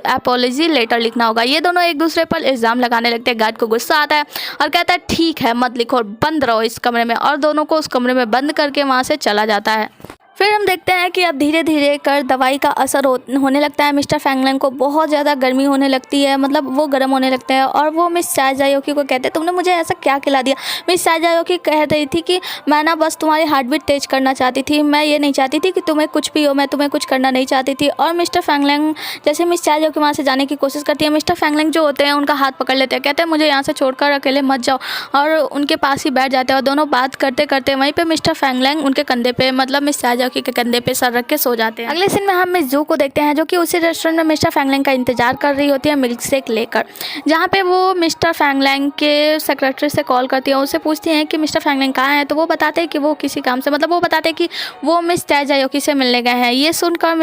अपॉलॉजी लेटर लिखना होगा। ये दोनों एक दूसरे पर इल्ज़ाम लगाने लगते हैं। गार्ड को गुस्सा आता है और कहता है ठीक है मत लिखो, बंद रहो इस कमरे में, और दोनों को उस कमरे में बंद करके वहाँ से चला जाता है। फिर हम देखते हैं कि अब धीरे धीरे कर दवाई का असर होने लगता है। मिस्टर फैंगलैंग को बहुत ज़्यादा गर्मी होने लगती है, मतलब वो गर्म होने लगता है, और वो मिस चा जायोकी को कहते हैं तुमने मुझे ऐसा क्या खिला दिया? मिस चा जायोकी कह रही थी कि मैं ना बस तुम्हारी हार्ट बीट तेज करना चाहती थी, मैं ये नहीं चाहती थी कि तुम्हें कुछ भी हो, मैं तुम्हें कुछ करना नहीं चाहती थी। और मिस्टर फैंगलैंग जैसे मिस चा जायोकी वहाँ से जाने की कोशिश करती है, मिस्टर फैंगलैंग जो होते हैं उनका हाथ पकड़ लेते हैं, कहते हैं मुझे यहाँ से छोड़कर अकेले मत जाओ, और उनके पास ही बैठ जाते हैं, और दोनों बात करते करते वहीं पर मिस्टर फैंगलैंग उनके कंधे पर, मतलब मिस चा जायोकी के कंधे पर सर रख के सो जाते हैं। अगले सीन में हम मिस जू को देखते हैं जो कि उसी रेस्टोरेंट में मिस्टर फैंगलैंग का इंतजार कर रही होती है मिल्क शेक लेकर, जहाँ पे वो मिस्टर फैंगलैंग के सेक्रेटरी से कॉल करती है, उससे पूछती हैं कि मिस्टर फैंगलैंग कहाँ हैं, तो वो बताते हैं कि वो किसी काम से, मतलब वो बताते हैं कि वो मिस चा जायोकी से मिलने गए हैं। ये सुनकर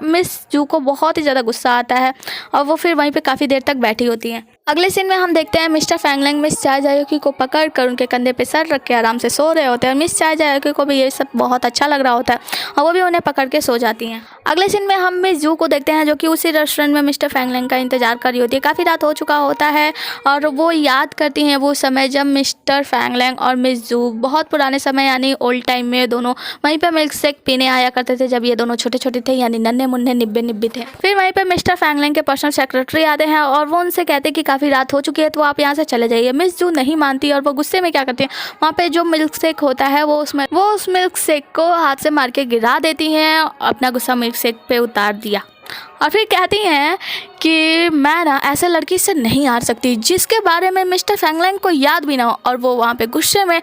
मिस जू को बहुत ही ज़्यादा गुस्सा आता है, और वो फिर वहीं पर काफ़ी देर तक बैठी होती हैं। अगले सीन में हम देखते हैं मिस्टर फैंगलैंग मिस चा जायोकी को पकड़कर उनके कंधे पे सर रख के आराम से सो रहे होते हैं, और मिस चा जायोकी को भी ये सब बहुत अच्छा लग रहा होता है, और वो भी उन्हें पकड़ के सो जाती हैं। अगले सीन में हम मिस जू को देखते हैं जो कि उसी रेस्टोरेंट में मिस्टर फैंगलैंग का इंतजार कर रही होती है। काफ़ी रात हो चुका होता है, और वो याद करती हैं वो समय जब मिस्टर फैंगलैंग और मिस जू बहुत पुराने समय यानी ओल्ड टाइम में दोनों वहीं पर मिल्क शेक पीने आया करते थे, जब ये दोनों छोटे छोटे थे, यानी नन्हे मुन्ने निब्बे थे। फिर वहीं पर मिस्टर फैंगलैंग के पर्सनल सेक्रेटरी आते हैं, और वो उनसे कहते हैं कि काफ़ी रात हो चुकी है तो आप यहाँ से चले जाइए। मिस जू नहीं मानती, और वो गुस्से में क्या करती है, वहाँ पे जो मिल्क शेक होता है वो उस मिल्क शेक को हाथ से मार के गिरा देती हैं, अपना गुस्सा मिल्क शेक पे उतार दिया, और फिर कहती हैं कि मैं ना ऐसे लड़की से नहीं हार सकती जिसके बारे में मिस्टर फैंगलैंग को याद भी ना हो, और वो वहाँ पे गुस्से में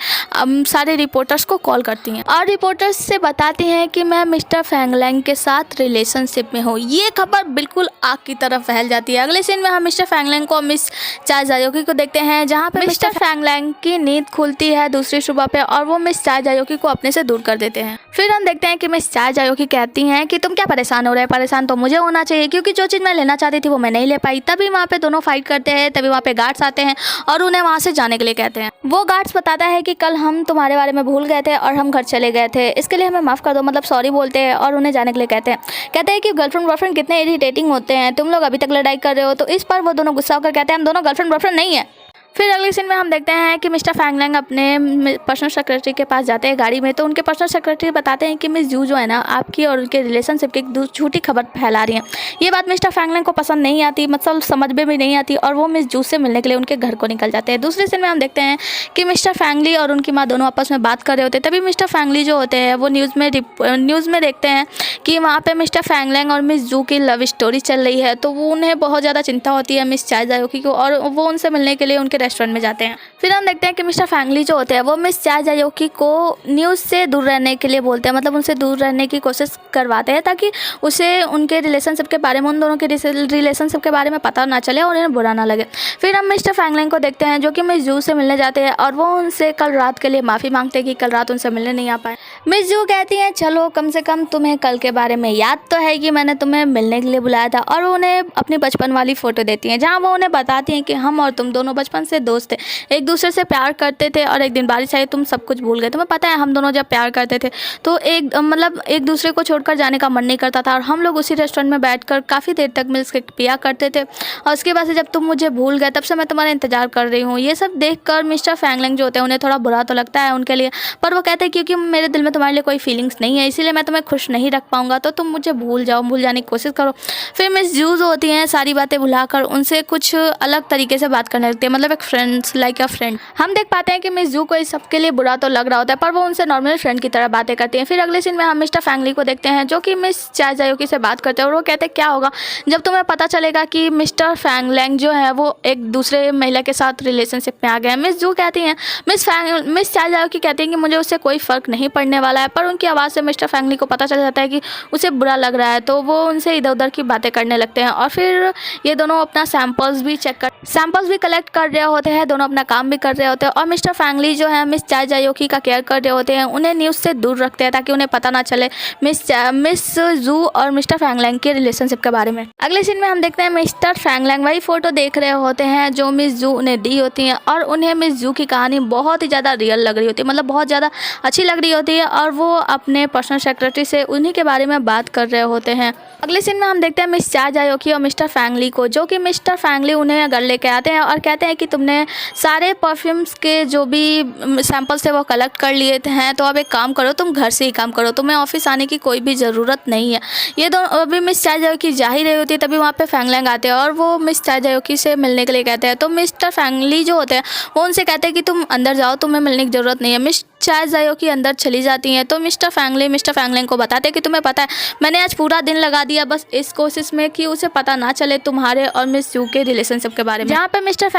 सारे रिपोर्टर्स को कॉल करती हैं, और रिपोर्टर्स से बताती हैं कि मैं मिस्टर फैंगलैंग के साथ रिलेशनशिप में हूँ। ये खबर बिल्कुल आग की तरफ फैल जाती है। अगले सीन में हम मिस्टर फैंगलैंग को मिस चा जायोकी को देखते हैं, जहाँ पे मिस्टर फैंगलैंग की नींद खुलती है दूसरी सुबह पे, और वो मिस चा जायोकी को अपने से दूर कर देते हैं। फिर हम देखते हैं कि मिस चा जायोकी कहती हैं कि तुम क्या परेशान हो रहे हैं, परेशान तो मुझे होना चाहिए, क्योंकि जो चीज़ मैं लेना चाहती थी वो मैं नहीं ले पाई। तभी वहाँ पे दोनों फाइट करते हैं, तभी वहाँ पे गार्ड्स आते हैं और उन्हें वहाँ से जाने के लिए कहते हैं। वो गार्ड्स बताता है कि कल हम तुम्हारे बारे में भूल गए थे और हम घर चले गए थे, इसके लिए हमें माफ़ कर दो, मतलब सॉरी बोलते हैं और उन्हें जाने के लिए कहते हैं कि गर्लफ्रेंड बॉयफ्रेंड कितने इरिटेटिंग होते हैं, तुम लोग अभी तक लड़ाई कर रहे हो। तो इस पर वो दोनों गुस्सा होकर कहते हैं हम दोनों गर्लफ्रेंड बॉयफ्रेंड नहीं है। फिर अगले सीन में हम देखते हैं कि मिस्टर फैंगलैंग अपने पर्सनल सेक्रेटरी के पास जाते हैं गाड़ी में। तो उनके पर्सनल सेक्रेटरी बताते हैं कि मिस जू जो है ना आपकी और उनके रिलेशनशिप की एक झूठी खबर फैला रही है। ये बात मिस्टर फैंगलैंग को पसंद नहीं आती, मतलब समझ में भी नहीं आती, और वो मिस जू से मिलने के लिए उनके घर को निकल जाते हैं। दूसरे सीन में हम देखते हैं कि मिस्टर फैंगली और उनकी माँ दोनों आपस में बात कर रहे होते हैं। तभी मिस्टर फैंगली जो होते हैं वो न्यूज़ में देखते हैं कि वहाँ पे मिस्टर फैंगलैंग और मिस जू की लव स्टोरी चल रही है। तो वो उन्हें बहुत ज़्यादा चिंता होती है मिस चाय जायोकी को, और वो उनसे मिलने के लिए उनके रेस्टोरेंट में जाते हैं। फिर हम देखते हैं कि मिस्टर फैंगली जो होते हैं वो मिस चाय जायोकी को न्यूज़ से दूर रहने के लिए बोलते हैं, मतलब उनसे दूर रहने की कोशिश करवाते हैं ताकि उसे उनके रिलेशनशिप के बारे में, उन दोनों के रिलेशनशिप के बारे में पता ना चले और उन्हें बुरा ना लगे। फिर हम मिस्टर फैंगलैंग को देखते हैं जो कि मिस जू से मिलने जाते हैं और वो उनसे कल रात के लिए माफ़ी मांगते हैं कि कल रात उनसे मिलने नहीं आ पाए। मिस जू कहती हैं चलो कम से कम तुम्हें कल के बारे में याद तो है कि मैंने तुम्हें मिलने के लिए बुलाया था, और वो उन्हें अपनी बचपन वाली फ़ोटो देती हैं जहाँ वो उन्हें बताती हैं कि हम और तुम दोनों बचपन से दोस्त थे, एक दूसरे से प्यार करते थे, और एक दिन बारिश आई तुम सब कुछ भूल गए। तुम्हें पता है हम दोनों जब प्यार करते थे तो एक दूसरे को छोड़कर जाने का मन नहीं करता था, और हम लोग उसी रेस्टोरेंट में बैठकर काफ़ी देर तक मिल के पिया करते थे, और उसके बाद से जब तुम मुझे भूल गए तब से मैं तुम्हारा इंतजार कर रही हूँ। ये सब देखकर मिस्टर फैंगलैंग जो होते हैं उन्हें थोड़ा बुरा तो लगता है उनके लिए, पर वो कहते हैं क्योंकि मेरे दिल में तुम्हारे लिए कोई फीलिंग्स नहीं है इसीलिए मैं तुम्हें खुश नहीं रख पाऊंगा, तो तुम मुझे भूल जाने की कोशिश करो। फिर मिस जू जो होती हैं सारी बातें भुलाकर उनसे कुछ अलग तरीके से बात करने लगती है, मतलब एक फ्रेंड्स लाइक अ फ्रेंड। हम देख पाते हैं कि मिस जू को इस सबके लिए बुरा तो लग रहा होता है, पर वो उनसे नॉर्मल फ्रेंड की तरह बातें करती हैं। फिर अगले सीन में हम मिस्टर फैंगली को देखते हैं जो कि मिस चाय जायोकी से बात करते हैं, और वो कहते हैं क्या होगा जब तुम्हें पता चलेगा कि मिस्टर फैंगलैंग जो है वो एक दूसरे महिला के साथ रिलेशनशिप में आ गए हैं। मिस जू कहती हैं, मिस चाय जायोकी कहती हैं कि मुझे उससे कोई फ़र्क नहीं पड़ने वाला है, पर उनकी आवाज़ से मिस्टर फैंगली को पता चल जाता है कि उसे बुरा लग रहा है, तो वो उनसे इधर उधर की बातें करने लगते हैं। और फिर ये दोनों अपना सैंपल्स भी कलेक्ट कर रहे होते हैं, दोनों अपना काम भी कर रहे होते हैं, और मिस्टर फैंगली जो है मिस चाय जायोकी का केयर कर रहे होते हैं, उन्हें न्यूज़ से दूर रखते हैं ताकि उन्हें पता ना चले मिस जू और मिस्टर फैंगलैंग के रिलेशनशिप के बारे में। अगले सीन में हम देखते हैं मिस्टर फैंगलैंग वही फ़ोटो देख रहे होते हैं जो मिस जू उन्हें दी होती हैं, और उन्हें मिस जू की कहानी बहुत ही ज़्यादा रियल लग रही होती है, मतलब बहुत ज़्यादा अच्छी लग रही होती है, और वो अपने पर्सनल सेक्रेटरी से उन्हीं के बारे में बात कर रहे होते हैं। अगले सीन में हम देखते हैं मिस चाय जायोकी और मिस्टर फैंगली को, जो कि मिस्टर फैंगली उन्हें घर लेके आते हैं और कहते हैं कि तुमने सारे परफ्यूम्स के जो भी सैंपल्स थे वो कलेक्ट कर लिए हैं, तो अब एक काम करो तुम घर से ही काम करो, तुम्हें ऑफिस आने की कोई भी ज़रूरत नहीं है। ये दोनों अभी मिस चाय जायोकी जा ही रही होती है तभी वहाँ पे फैंगलैंग आते हैं और वो मिस चाय जायोकी से मिलने के लिए कहते हैं। तो मिस्टर फैंगली जो होते हैं वो उनसे कहते हैं कि तुम अंदर जाओ, तुम्हें मिलने की ज़रूरत नहीं है। मिस चाय जायोकी अंदर चली जाती हैं तो मिस्टर फैंगलैंग को बताते हैं कि तुम्हें पता है मैंने आज पूरा दिन लगा दिया बस इस कोशिश में कि उसे पता ना चले तुम्हारे और मिस जू के रिलेशनशिप के बारे में। जहाँ पे मिस्टर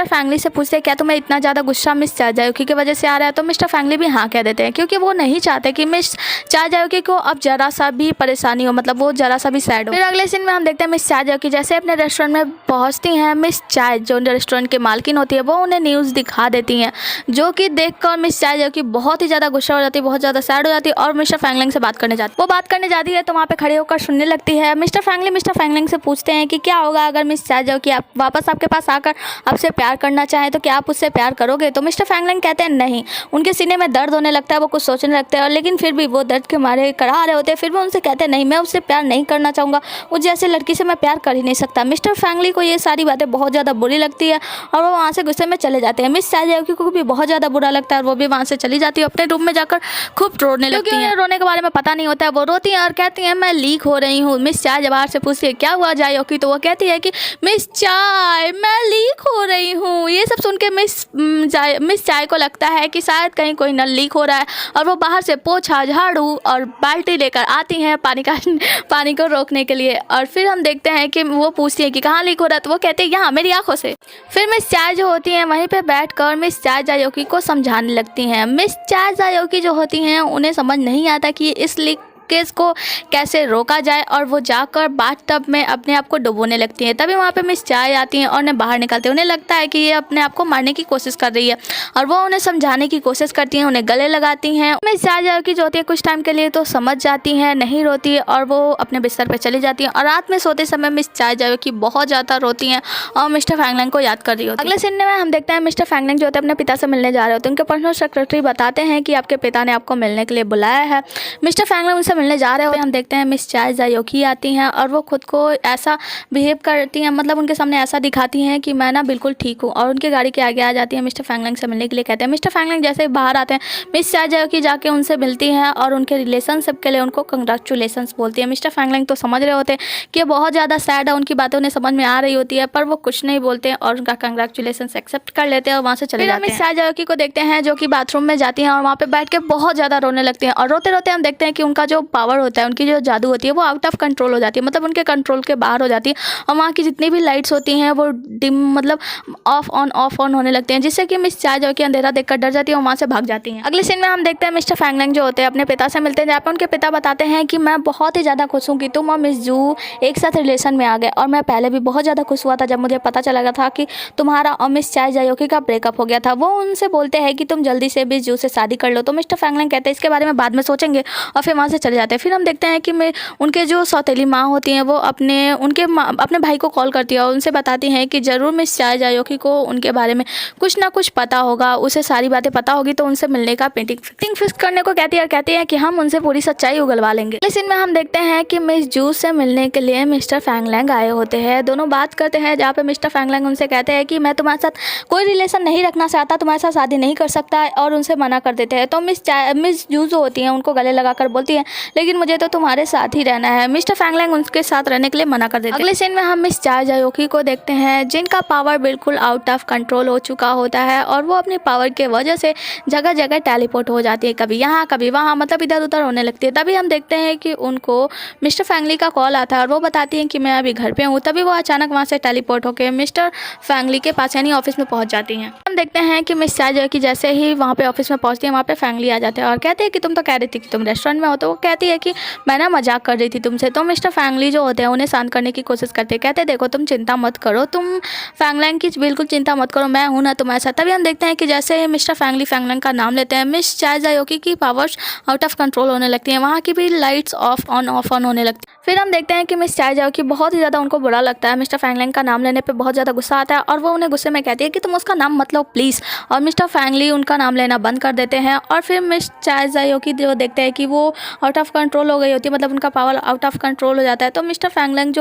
फैंगली से पूछते हैं क्या तुम्हें इतना ज़्यादा गुस्सा मिस चाय जायोकी की वजह से आ रहा है, तो मिस्टर फैंगली भी हाँ कह देते हैं क्योंकि वो नहीं चाहते कि मिस चाय जायोकी को अब जरा सा भी परेशानी हो, मतलब वो जरा सा भी सैड हो। फिर अगले सीन में हम देखते हैं मिस चाय जायोकी जैसे अपने रेस्टोरेंट में पहुँचती हैं, मिस चाय जो रेस्टोरेंट की मालकिन होती है वो उन्हें न्यूज़ दिखा देती हैं, जो कि देखकर मिस चाय जायोकी बहुत ही ज़्यादा गुस्सा हो जाती है, बहुत ज़्यादा सैड हो जाती है और मिस्टर फैंगलैंग से बात करने जाती है। वो बात करने जाती है तो वहाँ पे खड़े होकर सुनने लगती है। मिस्टर फैंगलैंग से पूछते हैं कि क्या होगा अगर मिस चाय जायोकी आप वापस आपके पास आकर आपसे प्यार करना चाहें तो क्या आप उससे प्यार करोगे? तो मिस्टर फैंगलैंग कहते हैं नहीं। उनके सीने में दर्द होने लगता है, वो कुछ सोचने लगते हैं और लेकिन फिर भी वो दर्द के मारे कड़ा रहे होते हैं। फिर भी उनसे कहते हैं नहीं, मैं उससे प्यार नहीं करना चाहूँगा, उस जैसे लड़की से मैं प्यार कर ही नहीं सकता। मिस्टर फैंगली को ये सारी बातें बहुत ज़्यादा बुरी लगती है और वो वहाँ से गुस्से में चले जाते हैं। मिस चाय जायोकी को भी बहुत ज़्यादा बुरा लगता है और वो भी वहाँ से चली जाती है, अपने रूम में जाकर खूब रोने लगती हैं। रोने के बारे में पता नहीं होता है, वो रोती हैं और कहती हैं मैं लीक हो रही हूँ। मिस चाय जब बाहर से पूछती है क्या हुआ जायोकी, तो वो कहती है कि मिस चाय मैं लीक हो रही हूँ। ये सब सुन के मिस चाय को लगता है कि शायद कहीं कोई नल लीक हो रहा है और वो बाहर से पोछा, झाड़ू और बाल्टी लेकर आती हैं पानी को रोकने के लिए। और फिर हम देखते हैं कि वो पूछती है कि कहाँ लीक हो रहा है, तो वो कहते हैं यहाँ मेरी आंखों से। फिर मिस चाय जो होती हैं वहीं पे बैठकर मिस चाय जायोकी को समझाने लगती हैं। मिस चाय जायोकी जो होती हैं उन्हें समझ नहीं आता कि इस लीक केस को कैसे रोका जाए और वो जाकर बाथटब में अपने आप को डुबोने लगती हैं। तभी वहाँ पे मिस चाय आती हैं और उन्हें बाहर निकालती हैं। उन्हें लगता है कि ये अपने आप को मारने की कोशिश कर रही है और वो उन्हें समझाने की कोशिश करती हैं, उन्हें गले लगाती हैं। मिस चाय जायोकी जो होती है कुछ टाइम के लिए तो समझ जाती हैं, नहीं रोती है और वो अपने बिस्तर पर चली जाती हैं। और रात में सोते समय मिस चाय जायोकी बहुत ज़्यादा रोती हैं और मिस्टर फैंगलैंग को याद कर रही होती है। अगले सीन में हम देखते हैं मिस्टर फैंगलैंग जो होते हैं अपने पिता से मिलने जा रहे होते हैं। उनके पर्सनल सेक्रेटरी बताते हैं कि आपके पिता ने आपको मिलने के लिए बुलाया है। मिस्टर फैंगलैंग उनसे मिलने जा रहे होते हैं हम देखते हैं मिस चाय जायोकी आती हैं और वो खुद को ऐसा बिहेव करती हैं, मतलब उनके सामने ऐसा दिखाती हैं कि मैं ना बिल्कुल ठीक हूँ, और उनकी गाड़ी के आगे आ जाती है। मिस्टर फैंगलैंग से मिलने के लिए कहते हैं। मिस्टर फैंगलैंग जैसे ही बाहर आते हैं मिस चाय जायोकी जाके उनसे मिलती हैं और उनके रिलेशनशिप के लिए उनको कंग्रेचुलेशंस बोलती है। मिस्टर फैंगलैंग तो समझ रहे होते हैं कि बहुत ज़्यादा सैड है, उनकी बातें उन्हें समझ में आ रही होती है, पर वो कुछ नहीं बोलते हैं और उनका कंग्रेचुलेशंस एक्सेप्ट कर लेते हैं और वहाँ से चले जाते हैं। मिस चाय जायोकी को देखते हैं जो कि बाथरूम में जाती हैं और वहाँ पे बैठ के बहुत ज़्यादा रोने लगती हैं, और रोते रोते हम देखते हैं कि उनका जो पावर होता है, उनकी जो जादू होती है वो आउट ऑफ कंट्रोल हो जाती है, मतलब उनके कंट्रोल के बाहर हो जाती है, और वहाँ की जितनी भी लाइट्स होती हैं वो डिम मतलब ऑफ ऑन होने लगते हैं, जिससे कि मिस चाय जायोकी अंधेरा देखकर डर जाती है और वहाँ से भाग जाती हैं। अगले सीन में हम देखते हैं मिस्टर फैंगलैंग जो होते हैं अपने पिता से मिलते हैं, जहाँ पे उनके पिता बताते हैं कि मैं बहुत ही ज़्यादा खुश हूँ कि तुम और मिस जू एक साथ रिलेशन में आ गए, और मैं पहले भी बहुत ज़्यादा खुश हुआ था जब मुझे पता चला था कि तुम्हारा और मिस चाय जायोकी का ब्रेकअप हो गया था। वो उनसे बोलते हैं कि तुम जल्दी से मिस जू से शादी कर लो, तो मिस्टर फैंगलैंग कहते हैं इसके बारे में बाद में सोचेंगे, और फिर वहाँ से चले जाते हैं। फिर हम देखते हैं कि उनके जो सौतेली माँ होती हैं वो अपने भाई को कॉल करती है और उनसे बताती हैं कि ज़रूर मिस चाय जायोकी को उनके बारे में कुछ ना कुछ पता होगा, उसे सारी बातें पता होगी, तो उनसे मिलने का मीटिंग फिक्स करने को कहती है और कहती है कि हम उनसे पूरी सच्चाई उगलवा लेंगे। लेकिन में हम देखते हैं कि मिस जू से मिलने के लिए मिस्टर फैंगलैंग आए होते हैं। दोनों बात करते हैं जहाँ पे मिस्टर फैंगलैंग उनसे कहते हैं कि मैं तुम्हारे साथ कोई रिलेशन नहीं रखना चाहता, तुम्हारे साथ शादी नहीं कर सकता, और उनसे मना कर देते हैं। तो मिस जू जो होती हैं उनको गले लगाकर बोलती हैं लेकिन मुझे तो तुम्हारे साथ ही रहना है। मिस्टर फैंगलैंग उनके साथ रहने के लिए मना कर देते हैं। अगले सीन में हम मिस चाय जायोकी को देखते हैं जिनका पावर बिल्कुल आउट ऑफ कंट्रोल हो चुका होता है, और वो अपनी पावर के वजह से जगह जगह टेलीपोर्ट हो जाती है, कभी यहाँ कभी वहाँ, मतलब इधर उधर होने लगती है। तभी हम देखते हैं कि उनको मिस्टर फैंगली का कॉल आता है और वो बताती हैं कि मैं अभी घर पे हूँ। तभी वो अचानक वहाँ से टेलीपोर्ट होकर मिस्टर फैंगली के पास यानी ऑफिस में पहुँच जाती हैं। हम देखते हैं कि मिस चाय जायोकी जैसे ही वहाँ पे ऑफिस में पहुँचती है वहाँ पे फैंगली आ जाते हैं और कहते हैं कि तुम तो कह रही थी कि तुम रेस्टोरेंट में हो, तो वो कहती है कि मैं ना मजाक कर रही थी तुमसे। तो मिस्टर फैंगली जो होते हैं उन्हें शांत करने की कोशिश करते हैं, कहते हैं देखो तुम चिंता मत करो, तुम फैंगलैंग की बिल्कुल चिंता मत करो, मैं हूँ ना तुम्हारे साथ। तभी हम देखते हैं कि जैसे मिस्टर फैंगलैंग का नाम लेते हैं मिस चाय जायोकी की पावर्स आउट ऑफ कंट्रोल होने लगती हैं, वहाँ की भी लाइट्स ऑफ ऑन होने लगती है। फिर हम देखते हैं कि मिस चाय जायोकी बहुत ही ज़्यादा उनको बुरा लगता है, मिस्टर फैंगलैंग का नाम लेने पे बहुत ज़्यादा गुस्सा आता है और वो उन्हें गुस्से में कहती है कि तुम उसका नाम मत लो प्लीज़, और मिस्टर फैंगली उनका नाम लेना बंद कर देते हैं। और फिर मिस चाय जायोकी जो देखते हैं कि वो आउट ऑफ कंट्रोल हो गई होती है, मतलब उनका पावर आउट ऑफ कंट्रोल हो जाता है। तो मिस्टर फैंगली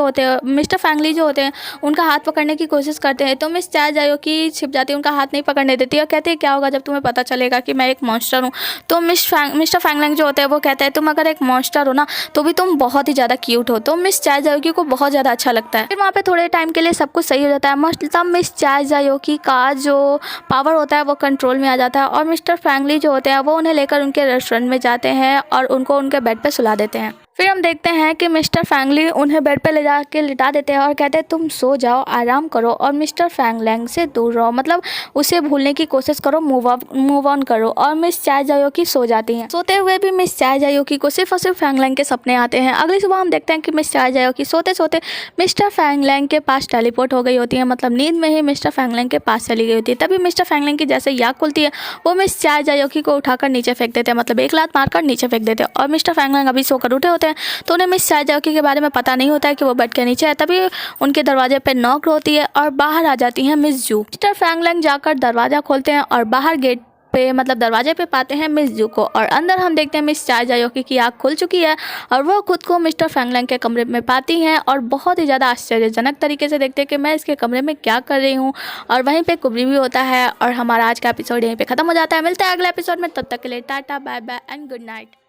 जो होते हैं उनका हाथ पकड़ने की कोशिश करते हैं, तो मिस चाय जायोकी छिप जाती है, उनका हाथ नहीं पकड़ने देती और कहती है क्या होगा जब तुम्हें पता चलेगा कि मैं एक मॉन्स्टर हूँ। तो मिस्टर फैंगलैंग जो होते हैं वो कहते हैं तुम अगर एक मॉन्स्टर हो ना तो भी तुम बहुत ही ज़्यादा क्यूट हो। तो मिस चाय जायोकी को बहुत ज़्यादा अच्छा लगता है। फिर वहाँ पे थोड़े टाइम के लिए सब कुछ सही हो जाता है, मतलब मिस चाय जायोकी का जो पावर होता है वो कंट्रोल में आ जाता है, और मिस्टर फैंगली जो होते हैं वो उन्हें लेकर उनके रेस्टोरेंट में जाते हैं और उनको उनके बेड पे सुला देते हैं। फिर हम देखते हैं कि मिस्टर फैंगली उन्हें बेड पे ले जा के लिटा देते हैं और कहते हैं तुम सो जाओ, आराम करो और मिस्टर फैंगलैंग से दूर रहो, मतलब उसे भूलने की कोशिश करो, मूव ऑन करो। और मिस चाय जायोकी सो जाती हैं। सोते हुए भी मिस चाय जायोकी को सिर्फ और सिर्फ फैंगलैंग के सपने आते हैं। अगली सुबह हम देखते हैं कि मिस चाय जायोकी सोते सोते मिस्टर फैंगलैंग के पास टेलीपोर्ट हो गई होती है, मतलब नींद में ही मिस्टर फैंगलैंग के पास चली गई होती है। तभी मिस्टर फैंगलैंग की जैसे आँख खुलती है वो मिस चाय जायोकी को उठाकर नीचे फेंक देते हैं, मतलब एक लात मारकर नीचे फेंक देते हैं, और मिस्टर फैंगलैंग अभी सोकर उठे होते हैं तो उन्हें मिस चाय जायोकी के बारे में पता नहीं होता है कि वो बेड के नीचे है। तभी उनके दरवाजे पे नॉक होती है और बाहर आ जाती हैं मिस जू। मिस्टर फैंगलैंग जाकर दरवाज़ा खोलते हैं और बाहर गेट पे मतलब दरवाजे पे पाते हैं मिस जू को, और अंदर हम देखते हैं मिस चाय जायोकी की आँख खुल चुकी है और वो खुद को मिस्टर फैंगलैंग के कमरे में पाती हैं और बहुत ही ज़्यादा आश्चर्यजनक तरीके से देखते हैं कि मैं इसके कमरे में क्या कर रही हूँ। और वहीं पे कुबरी भी होता है और हमारा आज का एपिसोड यहीं पे ख़त्म हो जाता है। मिलता है अगले एपिसोड में, तब तक के लिए टाटा bye bye and good night.